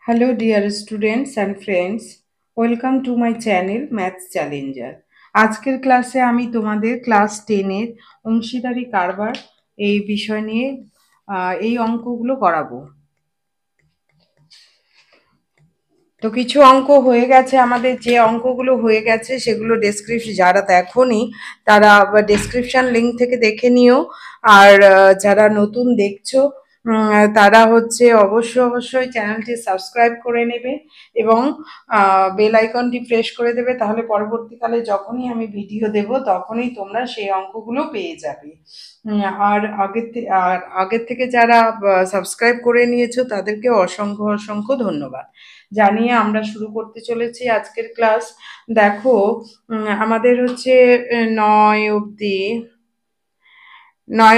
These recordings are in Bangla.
Hello, dear students and friends. Welcome to my channel Maths Challenger. আজকের ক্লাসে আমি তোমাদের ক্লাস 10 এর অংশীদারি কারবার এই বিষয় নিয়ে এই অঙ্কগুলো করাবো। তো কিছু অঙ্ক হয়ে গেছে, আমাদের যে অঙ্কগুলো হয়ে গেছে সেগুলো ডেসক্রিপশন যারা দেখোনি তারা ডেসক্রিপশন লিংক থেকে দেখে নিও। আর যারা নতুন দেখছো তারা হচ্ছে অবশ্যই চ্যানেলটি সাবস্ক্রাইব করে নেবে এবং বেল আইকনটি প্রেস করে দেবে, তাহলে পরবর্তীকালে যখনই আমি ভিডিও দেব তখনই তোমরা সেই অঙ্কগুলো পেয়ে যাবে। আর আগের থেকে যারা সাবস্ক্রাইব করে নিয়েছো তাদেরকে অসংখ্য ধন্যবাদ জানিয়ে আমরা শুরু করতে চলেছি আজকের ক্লাস। দেখো, আমাদের হচ্ছে 9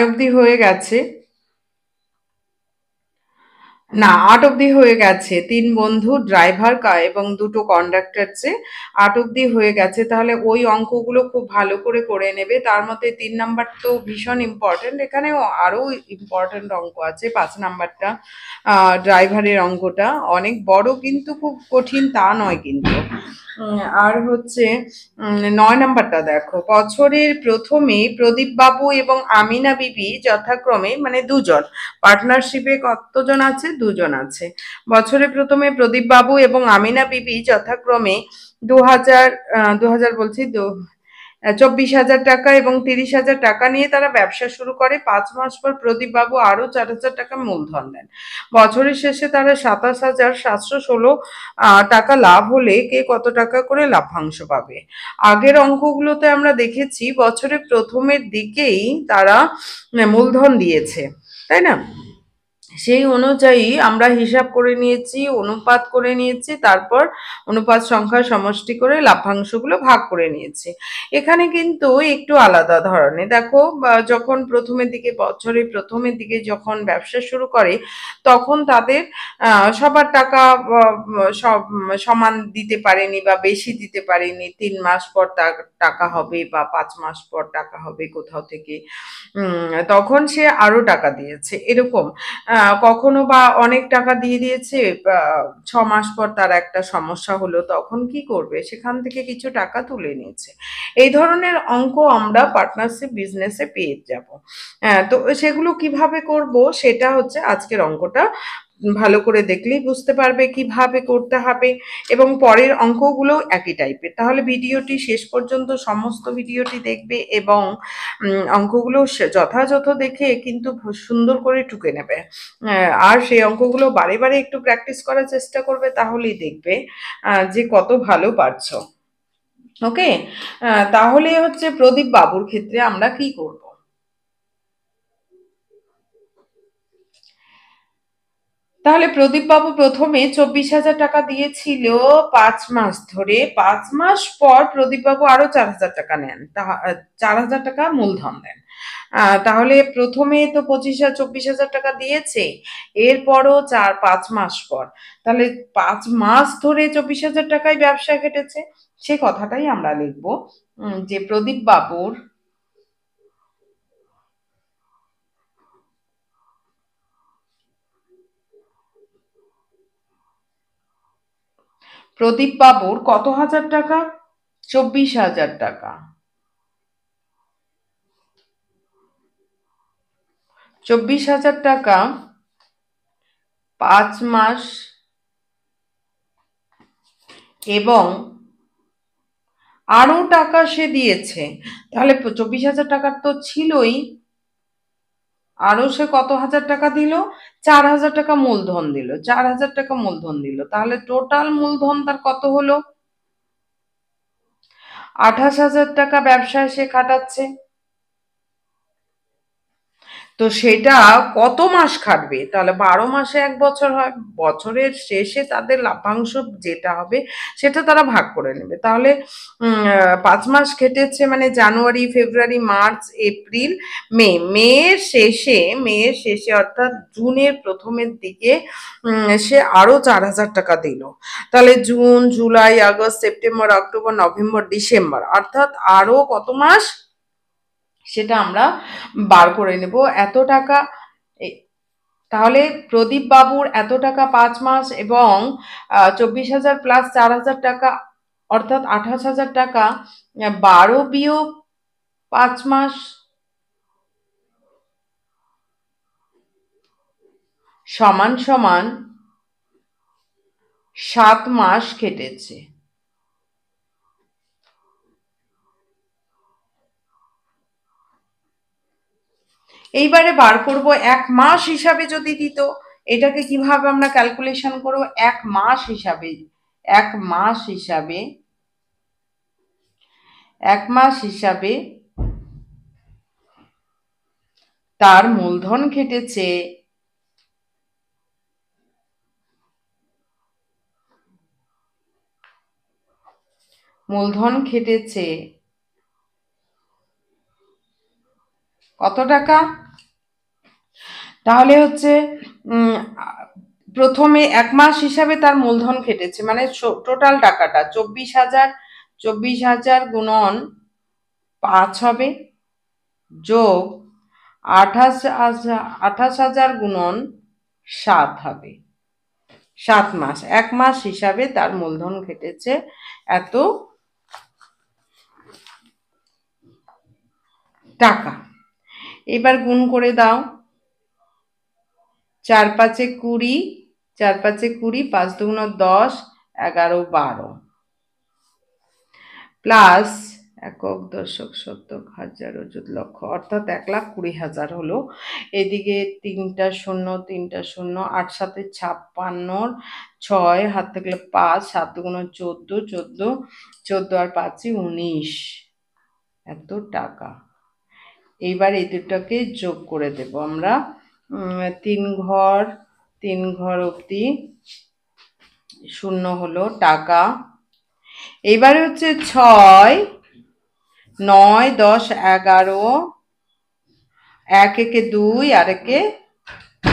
অবধি হয়ে গেছে, না 8 অবধি হয়ে গেছে। 3 বন্ধু ড্রাইভার এবং 2টো কন্ডাক্টর, 8 অবধি হয়ে গেছে। তাহলে ওই অঙ্কগুলো খুব ভালো করে করে নেবে। তার মধ্যে 3 নাম্বার তো ভীষণ ইম্পর্টেন্ট, এখানেও আরো ইম্পর্টেন্ট অঙ্ক আছে। 5 নাম্বারটা ড্রাইভারের অঙ্কটা অনেক বড়, কিন্তু খুব কঠিন তা নয় কিন্তু। আর হচ্ছে 9 নাম্বারটা দেখো, বছরের প্রথমে প্রদীপ বাবু এবং আমিনা বিবি যথাক্রমে, মানে দুজন পার্টনারশিপে কতজন আছে, দুজন আছে। বছরে প্রথমে প্রদীপ বাবু এবং আমিনা বিবি যথাক্রমে 2000 বলছি 24,000 টাকা এবং 30,000 টাকা নিয়ে তারা ব্যবসা শুরু করে। 5 মাস পর প্রদীপ বাবু আরো 4,000 টাকা মূলধন দেন। বছরের শেষে তারা 27,716 টাকা লাভ হলে কে কত টাকা করে লাভ্যাংশ পাবে? আগের অঙ্কগুলোতে আমরা দেখেছি বছরের প্রথমের দিকেই তারা মূলধন দিয়েছে, তাই না? সেই অনুযায়ী আমরা হিসাব করে নিয়েছি, অনুপাত করে নিয়েছি, তারপর অনুপাত সংখ্যার সমষ্টি করে লাভ্যাংশগুলো ভাগ করে নিয়েছি। এখানে কিন্তু একটু আলাদা ধরনের। দেখো, যখন বছরের প্রথমের দিকে যখন ব্যবসা শুরু করে তখন তাদের সবার টাকা সব সমান দিতে পারেনি বা বেশি দিতে পারেনি। 3 মাস পর টাকা হবে বা 5 মাস পর টাকা হবে কোথাও থেকে, তখন সে আরো টাকা দিয়েছে এরকম। কখনো বা অনেক টাকা দিয়ে দিয়েছে, 6 মাস পর তার একটা সমস্যা হলো, তখন কি করবে? সেখান থেকে কিছু টাকা তুলে নিয়েছে। এই ধরনের অঙ্ক আমরা পার্টনারশিপ বিজনেসে পেয়ে যাব। তো সেগুলো কিভাবে করব সেটা হচ্ছে আজকের অঙ্কটা। ভালো করে দেখলেই বুঝতে পারবে কিভাবে করতে হবে, এবং পরের অঙ্কগুলো একই টাইপের। তাহলে ভিডিওটি শেষ পর্যন্ত সমস্ত ভিডিওটি দেখবে এবং অঙ্কগুলো যথাযথ দেখে কিন্তু সুন্দর করে টুকে নেবে। আর সেই অঙ্কগুলো বারে বারে একটু প্র্যাকটিস করার চেষ্টা করবে, তাহলেই দেখবে যে কত ভালো পারছো। ওকে, তাহলে হচ্ছে প্রদীপ বাবুর ক্ষেত্রে আমরা কি করব? তাহলে প্রদীপ বাবু প্রথমে 24,000 টাকা দিয়েছিল 5 মাস ধরে। 5 মাস পর প্রদীপ বাবু আরো 4,000 টাকা নেন, 4,000 টাকা মূলধন দেন। তাহলে প্রথমে তো 24,000 টাকা দিয়েছে, এরপরও 5 মাস পর, তাহলে 5 মাস ধরে 24,000 টাকায় ব্যবসা কেটেছে। সে কথাটাই আমরা লিখবো, যে প্রদীপ বাবুর কত হাজার টাকা? 24,000 টাকা। 24,000 টাকা 5 মাস এবং আরো টাকা সে দিয়েছে। তাহলে 24,000 টাকার তো ছিলই, আরো সে কত হাজার টাকা দিল? 4,000 টাকা মূলধন দিল, 4,000 টাকা মূলধন দিল। তাহলে টোটাল মূলধন তার কত হলো? 28,000 টাকা ব্যবসায় সে খাটাচ্ছে। তো সেটা কত মাস খাটবে? তাহলে 12 মাসে 1 বছর হয়, বছরের শেষে তাদের লাভ্যাংশ যেটা হবে সেটা তারা ভাগ করে নেবে। তাহলে 5 মাস খেটেছে, মানে জানুয়ারি, ফেব্রুয়ারি, মার্চ, এপ্রিল, মে এর শেষে অর্থাৎ জুনের প্রথমের দিকে সে আরো 4,000 টাকা দিল। তাহলে June, July, August, September, October, November, December, অর্থাৎ আরো কত মাস সেটা আমরা বার করে নেব। এত টাকা তাহলে প্রদীপ বাবুর এত টাকা 5 মাস এবং 24,000 প্লাস 4,000 টাকা, অর্থাৎ 28,000 টাকা, 12 বিয়োগ 5 মাস সমান সমান 7 মাস কেটেছে। এইবারে বার করব 1 মাস হিসাবে যদি দিত, এটাকে কিভাবে আমরা ক্যালকুলেশন করব? 1 মাস হিসাবে, 1 মাস হিসাবে, 1 মাস হিসাবে তার মূলধন খেটেছে কত টাকা? তাহলে হচ্ছে প্রথমে 1 মাস হিসাবে তার মূলধন খেটেছে, মানে টোটাল টাকাটা 24,000, 24,000 গুণন 5 হবে, যোগ 28,000 গুণন 7 হবে। 7 মাস, 1 মাস হিসাবে তার মূলধন খেটেছে এত টাকা। এবার গুণ করে দাও, 4 5 20, 4 5 20, 5 2 10, 11 12, প্লাস একক দশক শতক হাজার অযুত লক্ষ, অর্থাৎ 1,20,000 হলো। এদিকে 3টা শূন্য, 3টা শূন্য, 8 7 56, 6 হাত থাকলে 5, 7 গুণ 14, 14, 14 আর 5 19, এত টাকা। এইবার এই দুটাকে যোগ করে দেব আমরা। 3 ঘর অবধি শূন্য হলো টাকা। এইবারে হচ্ছে 6 9 10 11, 1 একে 2 আর একে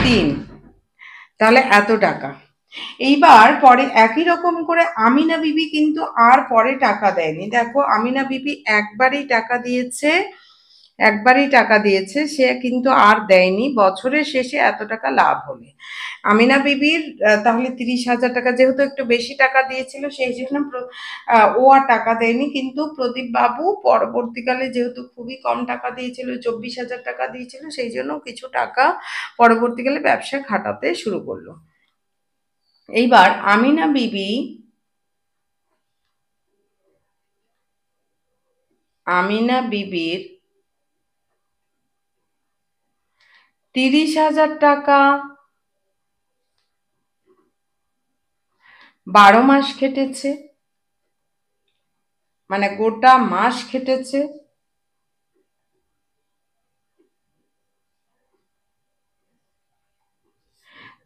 3, তাহলে এত টাকা। এইবার পরে একই রকম করে আমিনা বিবি কিন্তু আর পরে টাকা দেয়নি। দেখো, আমিনা বিবি একবারই টাকা দিয়েছে, সে কিন্তু আর দেয়নি বছরের শেষে এত টাকা লাভ হলে। আমিনা বিবির তাহলে 30,000 টাকা, যেহেতু একটু বেশি টাকা দিয়েছিল সেই জন্য ও আর টাকা দেয়নি। কিন্তু প্রদীপ বাবু পরবর্তীকালে যেহেতু খুবই কম টাকা দিয়েছিল, 24,000 টাকা দিয়েছিল, সেই জন্য কিছু টাকা পরবর্তীকালে ব্যবসায় খাটাতে শুরু করলো। এইবার আমিনা বিবির 30,000 টাকা 12 মাস খেটেছে, মানে গোটা মাস খেটেছে।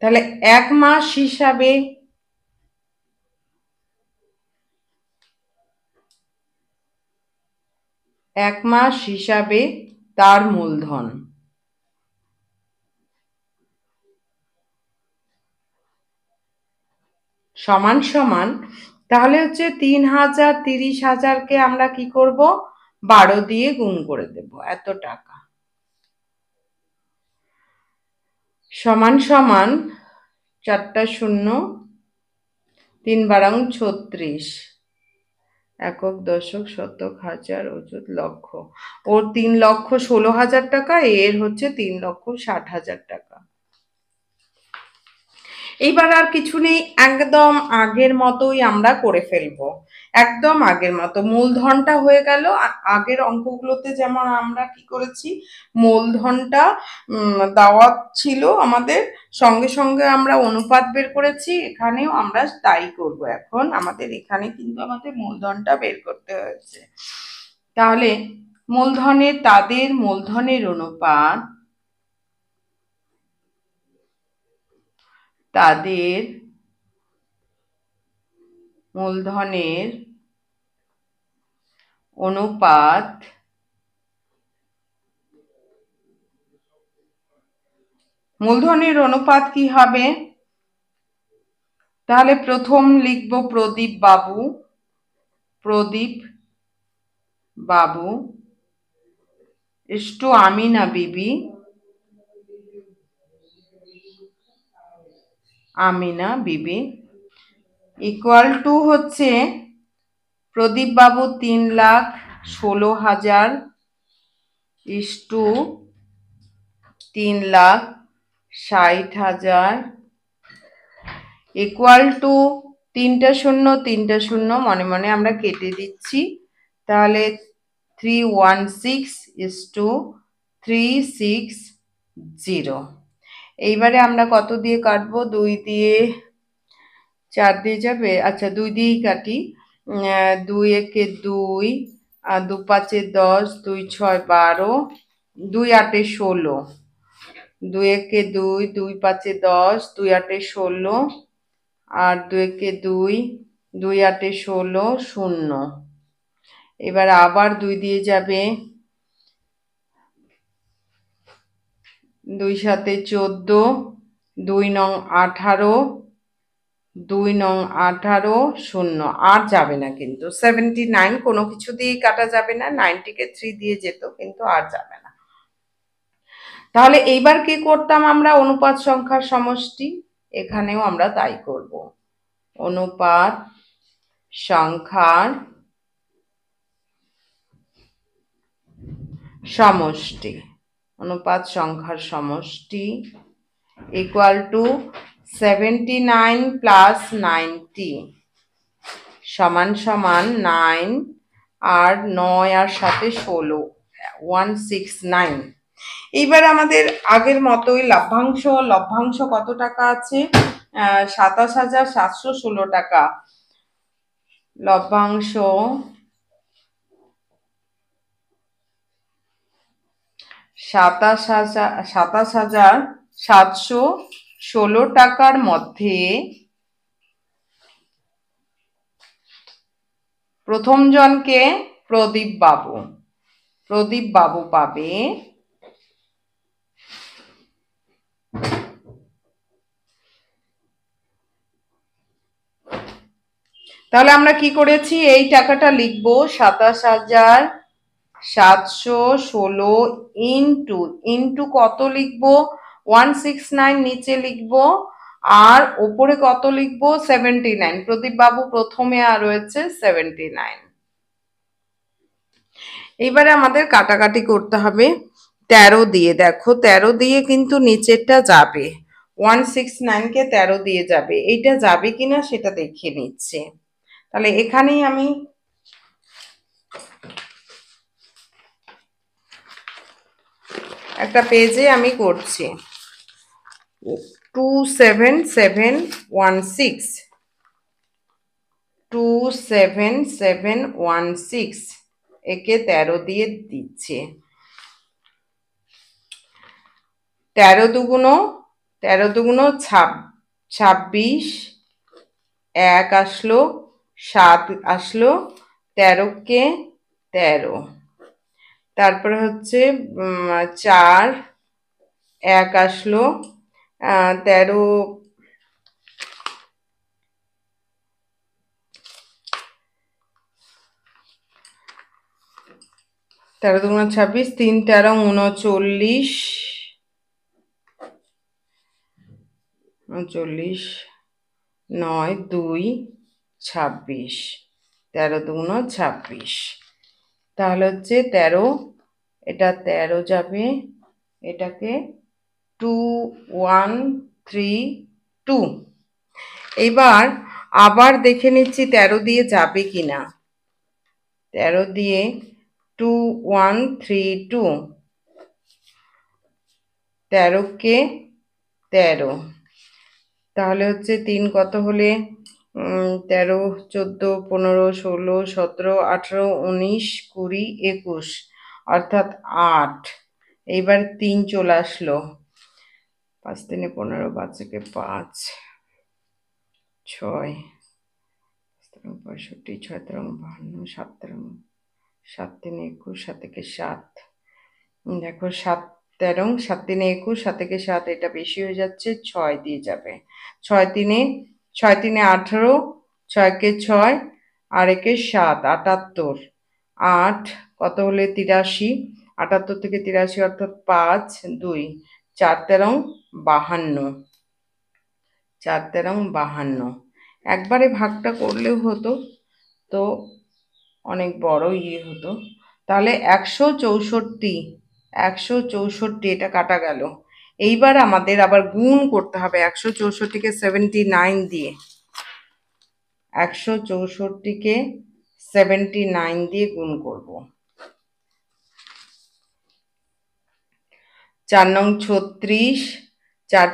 তাহলে 1 মাস হিসাবে তার মূলধন সমান সমান, তাহলে হচ্ছে 3,000, 30,000কে আমরা কি করব? 12 দিয়ে গুণ করে দেব, এত টাকা সমান সমান 4টা শূন্য, 3 বারাং 36, একক দশক শতক হাজার অযুত লক্ষ। ওর 3,16,000 টাকা, এর হচ্ছে 3,60,000 টাকা। এইবার আর কিছু নেই, একদম আগের মতোই আমরা করে ফেলবো, একদম আগের মতো। মূলধনটা হয়ে গেল আগের অঙ্কগুলোতে যেমন আমরা কি করেছি, মূলধনটা দেওয়া ছিল আমাদের, সঙ্গে সঙ্গে আমরা অনুপাত বের করেছি, এখানেও আমরা তাই করব। এখন আমাদের এখানে কিন্তু আমাদের মূলধনটা বের করতে হয়েছে। তাহলে তাদের মূলধনের অনুপাত, তাদের মূলধনের অনুপাত কি হবে? তাহলে প্রথম লিখব প্রদীপ বাবু is to Amina Bibi, Amina Bibi equal to হচ্ছে প্রদীপ বাবু 3,16,000 ইস টু 3,60,000 ইকুয়াল টু 3 শূন্য মনে মনে আমরা কেটে দিচ্ছি, তাহলে 316 ইস টু 360। এইবারে আমরা কত দিয়ে কাটবো? 2 দিয়ে 4 দিয়ে যাবে, আচ্ছা 2 দিয়েই কাটি। 2 একে 2, 2 5 10, 2 6 12, 2 8 16, 2 একে 2, 2 5 10, 2 8 16, আর 2 একে 2, 2 8 16 শূন্য। এবার আবার 2 দিয়ে যাবে, 2 7 14, 2 9 18, 2 9 18 শূন্য। আর যাবে না কিন্তু 79 কোনো কিছু দিয়েই কাটা যাবে না, 90কে 3 দিয়ে যেত কিন্তু আর যাবে না। তাহলে এইবার কি করতাম আমরা? অনুপাত সংখ্যার সমষ্টি, এখানেও আমরা তাই করব। অনুপাত সংখ্যার সমষ্টি, অনুপাত সংখ্যার সমষ্টি ইকুয়াল টু 79 প্লাস 90 সমান সমান 9, আর 9 আর 7 16, 169। এইবার আমাদের আগের মতোই লভ্যাংশ কত টাকা আছে? 27,716 টাকা। লভ্যাংশ 27,716 টাকার মধ্যে প্রথম জনকে প্রদীপ বাবু পাবে তাহলে আমরা কি করেছি? এই টাকাটা লিখবো 27,716 ইন্টু কত লিখবো? 169 নিচে লিখবো, আর ওপরে কত লিখবো? 79। প্রদীপ বাবু প্রথমে আর রয়েছে 79। এবারে আমাদের কাটাকাটি করতে হবে 13 দিয়ে। দেখো 13 দিয়ে কিন্তু নিচেরটা যাবে, 169কে 13 দিয়ে যাবে, এইটা যাবে কিনা সেটা দেখে নিচ্ছে। তাহলে এখানেই আমি একটা পেজে আমি করছি 27716, 27716 একে 13 দিয়ে দিচ্ছে। 13 দুগুণ 26, 1 আসলো, 7 আসলো, 13কে 13, তারপরে হচ্ছে 4, 1 আসলো, 13 দুগুণ 26, 3 13 39, 9 2 26, 13 দুগুণ 26। তাহলে হচ্ছে 13, এটা 13 যাবে, এটাকে 2132। এইবার আবার দেখে নিচ্ছি 13 দিয়ে যাবে কিনা। 13 দিয়ে 2132, 13কে 13, তাহলে হচ্ছে 3 কত হলে 13 14 15 16 17 18 19 20 21, অর্থাৎ 8। এইবার 3 চলে আসলো, 5 3 15, 5 1 5, 6 65, 6 52, 7 7 3 21, 7 1 7। দেখো 7 13, 7 3 21, 7 1 7, এটা বেশি হয়ে যাচ্ছে, 6 দিয়ে যাবে। 6 3 18, 6 কে 6, আর একে 7, 78, 8 কত হলে 83, 78 থেকে 83 অর্থাৎ 5 2, 4 13 52, 4×13 = 52। একবারে ভাগটা করলেও হতো, তো অনেক বড় হতো। তাহলে 164 এটা কাটা গেল। এইবার আমাদের আবার গুণ করতে হবে 164কে 79 দিয়ে। 164কে 79 দিয়ে গুণ করব। 4×36, 4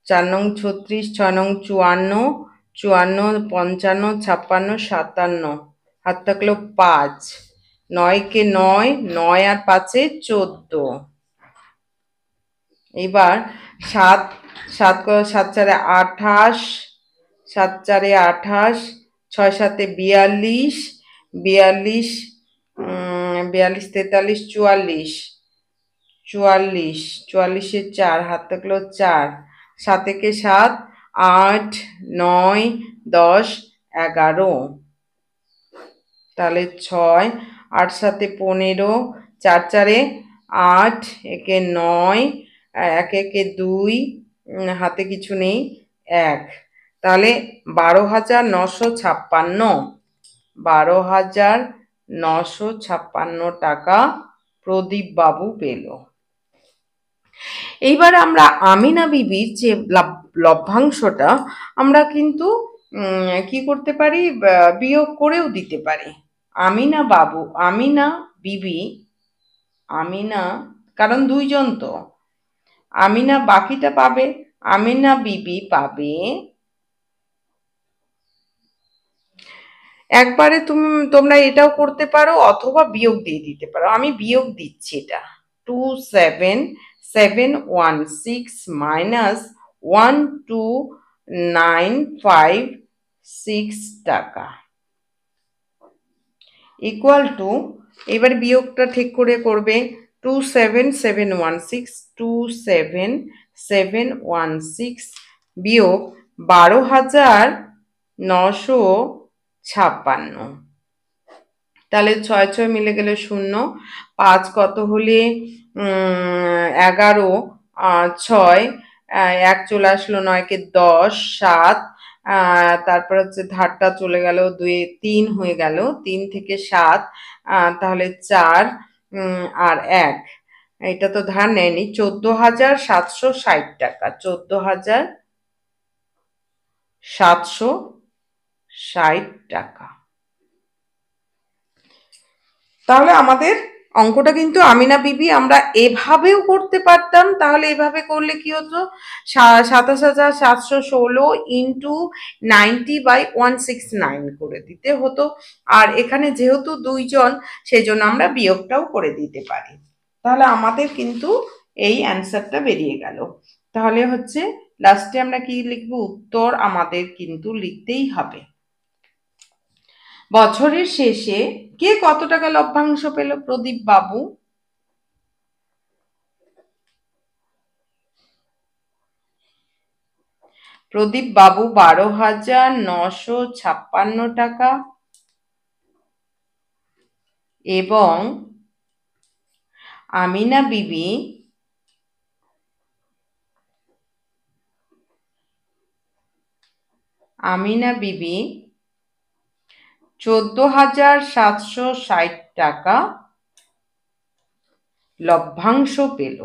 4×36, 6×54, 54, 55, 56, 57, হাত থাকলো 5, 9কে 9, 9 আর 5-এ 14। এবার 7, 7 4 28, 7 4 28, 6 7 42, 42, 42 43 44, 44, 44-এ 4, হাত থাকলো 4, 7-একে 7, 8, 9, 10, 11, তাহলে 6, 8 7 15, 4 4 8, একে 9, 1 একে 2, হাতে কিছু নেই 1, তাহলে 12,956, 12,956 টাকা প্রদীপ বাবু পেল। এইবার আমরা আমিনা বিবির যে লভ্যাংশটা আমরা কিন্তু কি করতে পারি, বিয়োগ করেও দিতে পারি। আমিনা বিবি, আমিনা, কারণ দুইজন তো, আমিনা বাকিটা পাবে, আমিনা বিবি পাবে, একবারে তোমরা এটাও করতে পারো অথবা বিয়োগ দিয়ে দিতে পারো। আমি বিয়োগ দিচ্ছি এটা। 27,716 - 12,956 টাকা ইকুয়াল টু, এবার বিয়োগটা ঠিক করে করবে। 27,716 বিয়োগ 12,956, তাহলে 6 6 মিলে গেলে 0, 5 কত হলে 11, 6, 1 চলে আসলো, 9কে 10, 7, তারপর হচ্ছে ধারটা চলে গেল, 2 3 হয়ে গেল, 3 থেকে 7, তাহলে 4, আর 1, এটা তো ধার নেয়নি, 14,760 টাকা, 14,760 টাকা। তাহলে আমাদের অঙ্কটা কিন্তু আমিনা বিবি আমরা এভাবেও করতে পারতাম। তাহলে এভাবে করলে কি হতো, 27,716 ইন্টু 90/169 করে দিতে হতো। আর এখানে যেহেতু দুইজন, সেই জন্য আমরা বিয়োগটাও করে দিতে পারি। তাহলে আমাদের কিন্তু এই অ্যান্সারটা বেরিয়ে গেল। তাহলে হচ্ছে লাস্টে আমরা কি লিখবো, উত্তর আমাদের কিন্তু লিখতেই হবে। বছরের শেষে কে কত টাকা লভ্যাংশ পেল? প্রদীপ বাবু। প্রদীপ বাবু 12,956 টাকা এবং আমিনা বিবি 14,760 টাকা লভ্যাংশ পেল।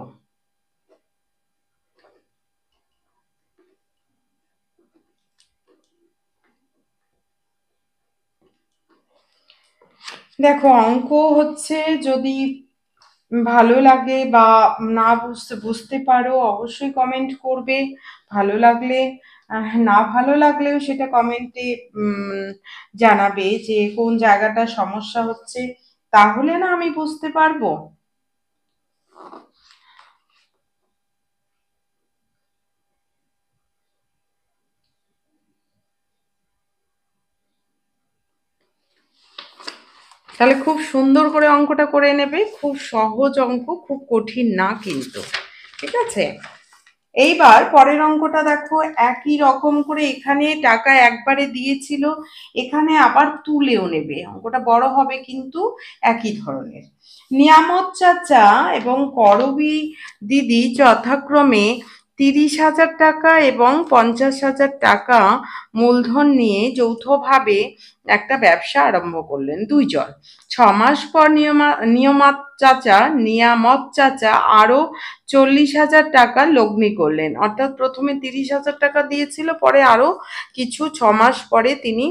দেখো, অঙ্ক হচ্ছে যদি ভালো লাগে বা না বুঝতে পারো অবশ্যই কমেন্ট করবে। ভালো লাগলে, না ভালো লাগলেও সেটা কমেন্টে জানাবে যে কোন জায়গাটা সমস্যা হচ্ছে, তাহলে না আমি বুঝতে পারবো। তাহলে খুব সুন্দর করে অঙ্কটা করে নেবে, খুব সহজ অঙ্ক, খুব কঠিন না কিন্তু, ঠিক আছে। এইবার পরের অঙ্কটা দেখো, একই রকম করে এখানে টাকা একবারে দিয়েছিল, এখানে আবার তুলেও নেবে, অঙ্কটা বড় হবে কিন্তু একই ধরনের। নিয়ামত চাচা এবং করবী দিদি যথাক্রমে 30,000 টাকা এবং 50,000 টাকা মূলধন নিয়ে যৌথভাবে একটা ব্যবসা আরম্ভ করলেন দুইজন। 6 মাস পর নিয়ামত চাচা আরো 40,000 টাকা লগ্নি করলেন। অর্থাৎ প্রথমে 30,000 টাকা দিয়েছিল, পরে আরো কিছু 6 মাস পরে তিনি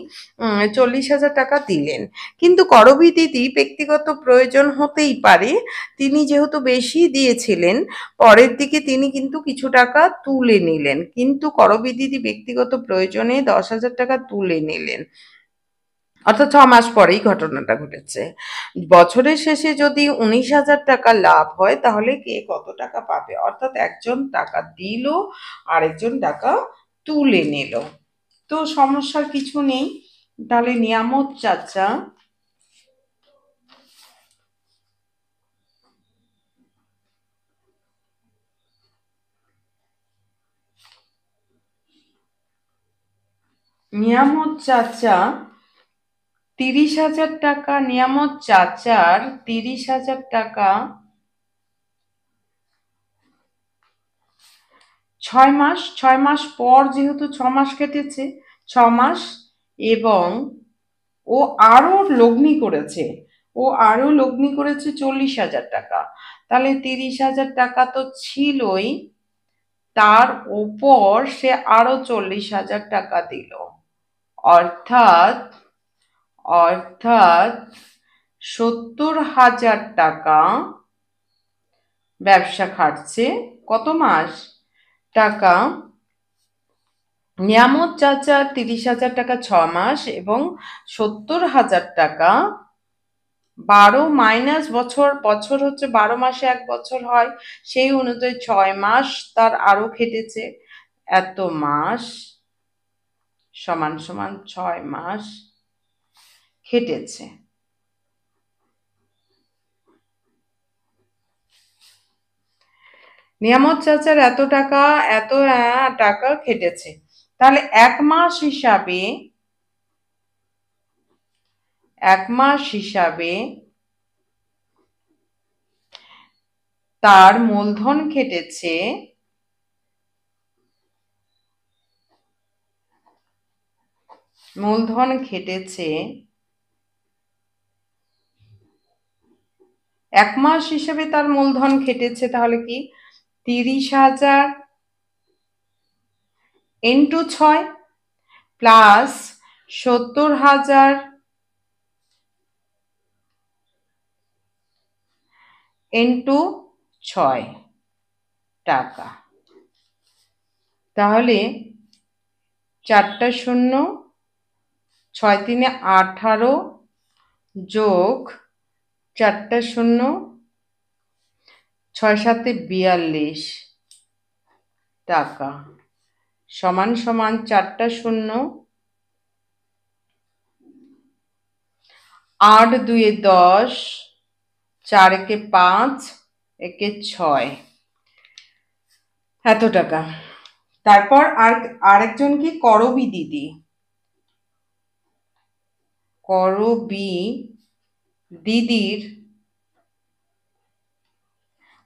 40,000 টাকা দিলেন। কিন্তু করবী দিদি ব্যক্তিগত প্রয়োজন হতেই পারে, তিনি যেহেতু বেশি দিয়েছিলেন, পরের দিকে তিনি কিন্তু কিছু টাকা তুলে নিলেন, কিন্তু করবী দিদি ব্যক্তিগত প্রয়োজনে 10,000 টাকা তুলে নিলেন। অর্থাৎ 6 মাস পরেই ঘটনাটা ঘটেছে। বছরের শেষে যদি 19,000 টাকা লাভ হয়, তাহলে কে কত টাকা পাবে? অর্থাৎ একজন টাকা দিল, আরেকজন টাকা তুলে নিল। তো সমস্যার কিছু নেই। তাহলে নিয়ামত চাচা নিয়ামত চাচা 30,000 টাকা, নিয়ামত চাচার 30,000 টাকা 6 মাস পর, যেহেতু 6 মাস কেটেছে, 6 মাস, এবং ও আরো লগ্নি করেছে, 40,000 টাকা। তাহলে 30,000 টাকা তো ছিলই, তার উপর সে আরো 40,000 টাকা দিল। অর্থাৎ অর্থাৎ 70,000 টাকা ব্যবসা খাটছে। কত মাস? টাকা নিয়ামত চাচা 30,000 টাকা 6 মাস এবং 70,000 টাকা 12 বছর হচ্ছে 12 মাসে 1 বছর হয়, সেই অনুযায়ী 6 মাস তার আরো খেটেছে। এত মাস সমান সমান 6 মাস খেটেছে। নিয়ামত চাচার এত টাকা খেটেছে। তাহলে 1 মাস হিসাবে তার মূলধন খেটেছে 1 মাস হিসেবে তার মূলধন খেটেছে, তাহলে কি 30,000 ইন্টু 6 প্লাস 70,000 ইন্টু 6 টাকা। তাহলে 4টা শূন্য, 6 3 18 যোগ 4টা শূন্য, 6 7 42 টাকা সমান সমান 4টা শূন্য, 8 2 10, 4 একে 5, একে 6, এত টাকা। তারপর আরেকজন কি? করবী দিদি।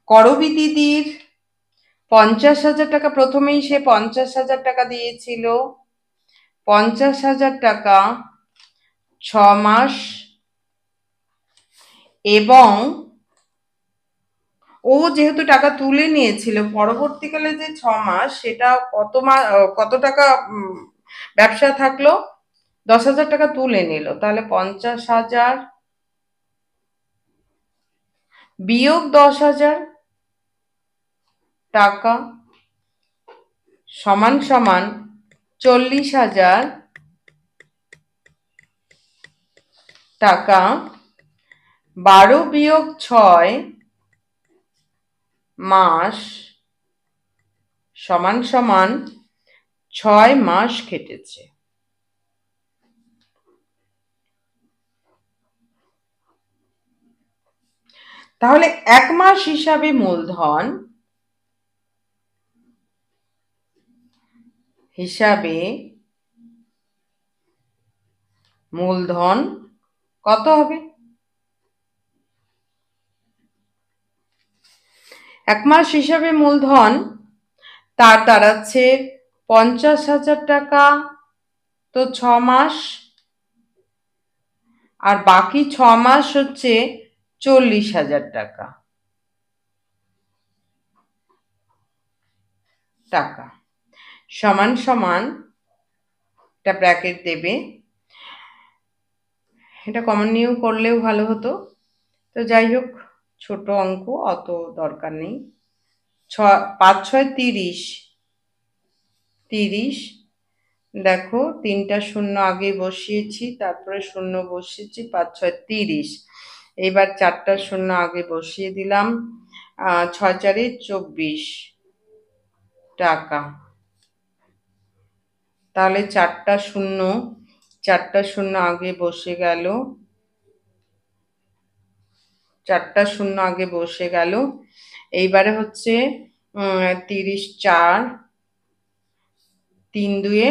করবী দিদির 50,000 টাকা, প্রথমেই সে 50,000 টাকা দিয়েছিল। 50,000 টাকা 6 মাস, এবং ও যেহেতু টাকা তুলে নিয়েছিল, পরবর্তীকালে যে 6 মাস, সেটা কত টাকা ব্যবসা থাকলো? 10,000 টাকা তুলে নিল। তাহলে 50,000 বিয়োগ 10,000 টাকা সমান সমান 40,000 টাকা। 12 বিয়োগ 6 মাস সমান সমান 6 মাস খেটেছে। তাহলে 1 মাস হিসাবে মূলধন কত হবে? 1 মাস হিসাবে মূলধন তার দাঁড়াচ্ছে 50,000 টাকা, তো 6 মাস, আর বাকি 6 মাস হচ্ছে 40,000 টাকা টাকা সমান সমান একটা ব্র্যাকেট দেবে। এটা কমন নিয়েও করলেও ভালো হতো, তো যাই হোক, ছোট অঙ্ক, অত দরকার নেই। 5 6 30, 30, দেখো 3টা শূন্য আগে বসিয়েছি, তারপরে শূন্য বসিয়েছি, 5 6 30, এইবার 4টা শূন্য আগে বসিয়ে দিলাম, 6 4 24 টাকা। তাহলে 4টা শূন্য আগে বসে গেল, 4টা শূন্য আগে বসে গেল। এইবারে হচ্ছে 30 4, 3 2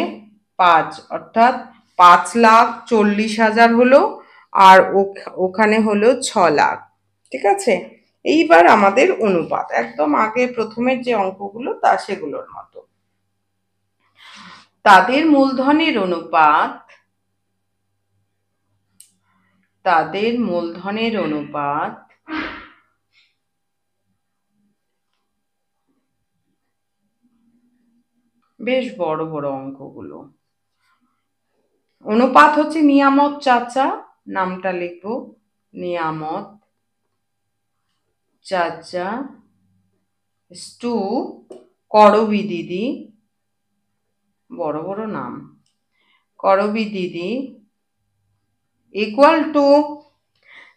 5, অর্থাৎ 5,40,000 হলো, আর ওখানে হলো 6 লাখ। ঠিক আছে, এইবার আমাদের অনুপাত একদম আগে প্রথমের যে অঙ্কগুলো তা সেগুলোর মতো। তাদের মূলধনের অনুপাত, তাদের মূলধনের অনুপাত বেশ বড় বড় অঙ্কগুলো। অনুপাত হচ্ছে নিয়ামত চাচা, নামটা লিখবো, নিয়ামত চাচা টু করবী দিদি, বড় বড় নাম, করবী দিদি ইকুয়াল টু,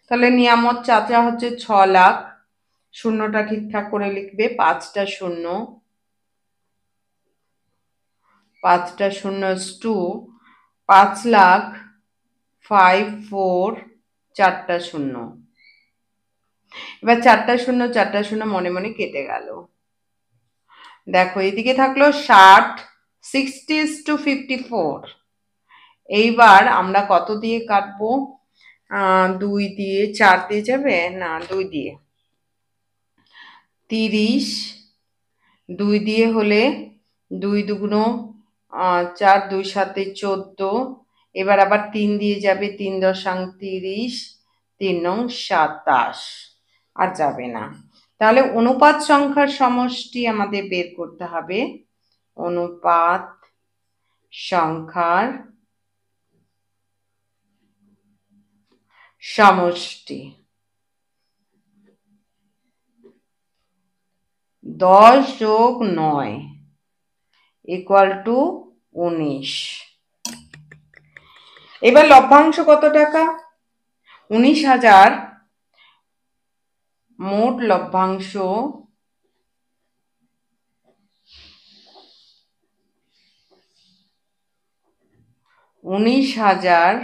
তাহলে নিয়ামত চাচা হচ্ছে 6 লাখ, শূন্যটা ঠিকঠাক করে লিখবে, 5টা শূন্য, 5টা শূন্য টু 5,00,000 5 4, 4টা শূন্য। এবার 4টা শূন্য 4টা শূন্য মনে মনে কেটে গেল। দেখো এদিকে থাকলো 60, 60:54। এইবার আমরা কত দিয়ে কাটবো? 2 দিয়ে, 4 দিয়ে যাবে না, 2 দিয়ে, 30, 2 দিয়ে হলে 2 দুগুণ 4, 2 7 14, এবার আবার 3 দিয়ে যাবে, 3 দশাং 30, 3 নং 27, আর যাবে না। তাহলে অনুপাত সংখ্যার সমষ্টি আমাদের বের করতে হবে, অনুপাত সংখ্যার সমষ্টি 10 যোগ 9 ইকুয়াল টু 19। এবার লভ্যাংশ কত টাকা? 19,000, মোট লভ্যাংশ 19,000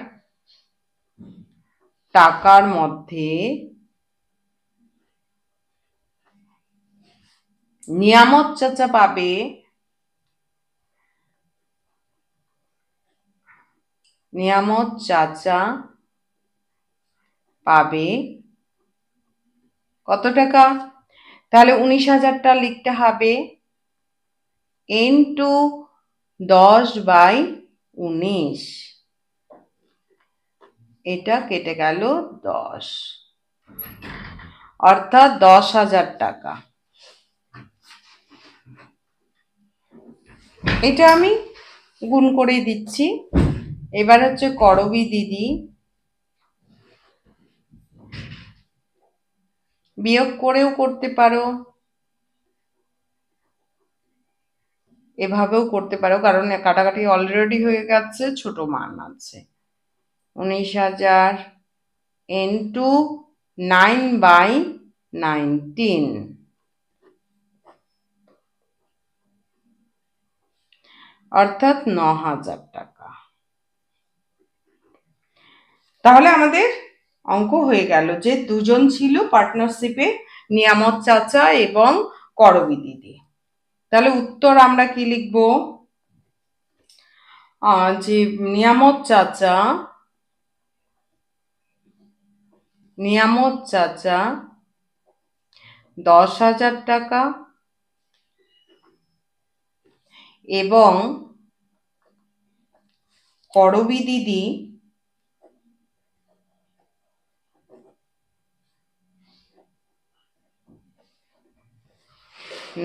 টাকার মধ্যে নিয়ামত চাচা পাবে, নিয়ামত চাচা পাবে কত টাকা? তাহলে 19,000টা লিখতে হবে ইনটু 10/19, এটা কেটে গেল 10, অর্থাৎ 10,000 টাকা। এটা আমি গুণ করে দিচ্ছি। এবার হচ্ছে করবী দিদি, বিয়োগ করেও করতে পারো, এভাবেও করতে পারো, কারণ কাটাকাটি অলরেডি হয়ে গেছে, ছোট মান আছে। 19,000 ইন্টু 9/19, অর্থাৎ 9,000 টাকা। তাহলে আমাদের অঙ্ক হয়ে গেল যে দুজন ছিল পার্টনারশিপে, নিয়ামত চাচা এবং করবী দিদি। তাহলে উত্তর আমরা কি লিখবো? যে নিয়ামত চাচা 10,000 টাকা, এবং করবী দিদি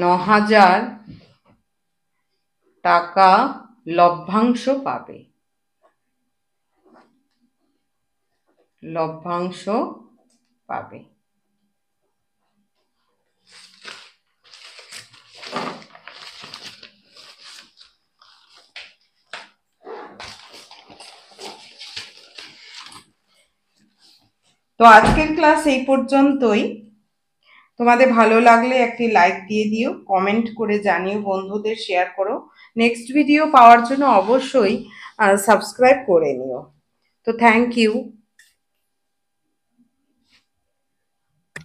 9,000 টাকা লভ্যাংশ পাবে। লভ্যাংশ পাবে। তো আজকের ক্লাস এই পর্যন্তই। তোমাদের ভালো লাগলে একটি লাইক দিয়ে দিও, কমেন্ট করে জানিও, বন্ধুদের শেয়ার করো। নেক্সট ভিডিও পাওয়ার জন্য অবশ্যই সাবস্ক্রাইব করে নিও। তো থ্যাংক ইউ।